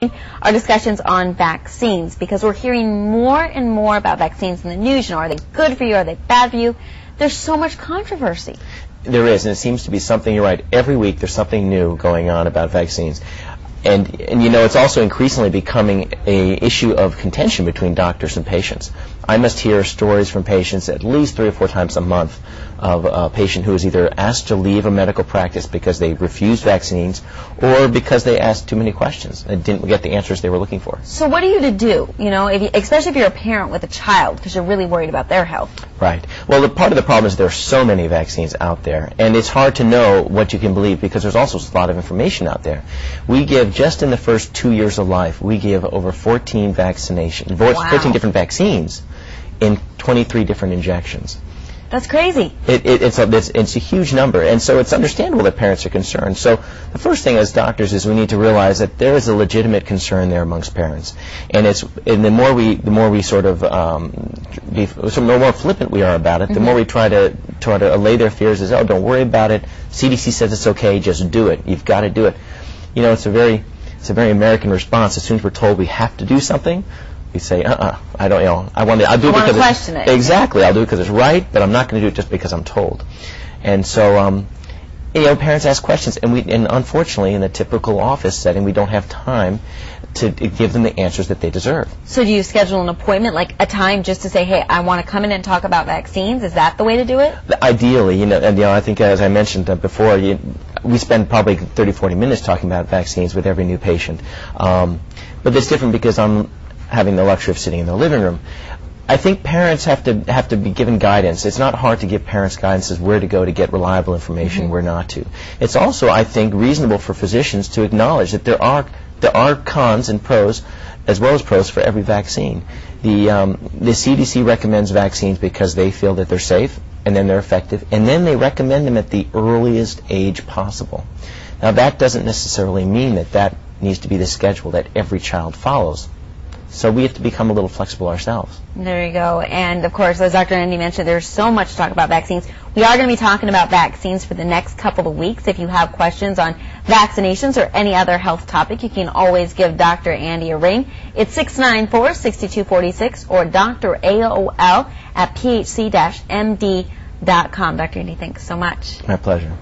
Our discussions on vaccines, because we're hearing more and more about vaccines in the news. You know, are they good for you? Are they bad for you? There's so much controversy. There is, and it seems to be something, you're right, every week there's something new going on about vaccines. And you know, it's also increasingly becoming an issue of contention between doctors and patients. I must hear stories from patients at least 3 or 4 times a month of a patient who is either asked to leave a medical practice because they refused vaccines or because they asked too many questions and didn't get the answers they were looking for. So what are you to do, you know, especially if you're a parent with a child, because you're really worried about their health? Right. Well, part of the problem is there are so many vaccines out there, and it's hard to know what you can believe because there's also a lot of information out there. We give, just in the first 2 years of life, we give over 14 vaccinations, 14 different vaccines in 23 different injections. That's crazy. It's a huge number, and so it's understandable that parents are concerned. So the first thing as doctors is we need to realize that there is a legitimate concern there amongst parents, and the more we sort of the more flippant we are about it, the more we try to allay their fears. Is, oh, don't worry about it. CDC says it's okay. Just do it. You've got to do it. You know, it's a very American response. As soon as we're told we have to do something, we say, I don't, you know, I'll do it because question it. Exactly, I'll do it because it's right, but I'm not going to do it just because I'm told. And so, you know, parents ask questions, and unfortunately, in the typical office setting, we don't have time to give them the answers that they deserve. So do you schedule an appointment, like a time just to say, hey, I want to come in and talk about vaccines? Is that the way to do it? Ideally, you know, and you know, I think as I mentioned before, we spend probably 30, 40 minutes talking about vaccines with every new patient. But it's different because I'm having the luxury of sitting in the living room. I think parents have to be given guidance. It's not hard to give parents guidance as where to go to get reliable information, where not to. It's also, I think, reasonable for physicians to acknowledge that there are cons and pros, as well as pros, for every vaccine. The CDC recommends vaccines because they feel that they're safe, and then they're effective, and then they recommend them at the earliest age possible. Now, that doesn't necessarily mean that needs to be the schedule that every child follows. So we have to become a little flexible ourselves. There you go. And, of course, as Dr. Andy mentioned, there's so much to talk about vaccines. We are going to be talking about vaccines for the next couple of weeks. If you have questions on vaccinations or any other health topic, you can always give Dr. Andy a ring. It's 694-6246 or Dr. AOL at phc-md.com. Dr. Andy, thanks so much. My pleasure.